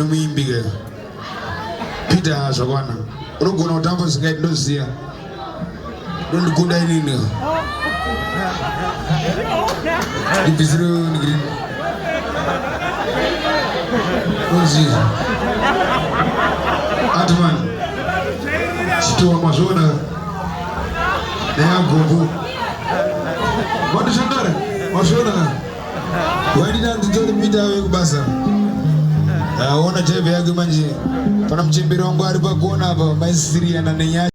muimbi ke. Peter zvakwana. Unogona kutamba zvingaiti ndoziya. Ndikunda inini. Ndibvisiro ngiri. Ozi. Atman. Chitowa mazvona. Nayagombo. Vandishandara. Mazvona. Waidina nditole Peter wekubasa. Ona chaive yake manje. Pana mchemberi wangu ari pagona apa maisiriana nenyaya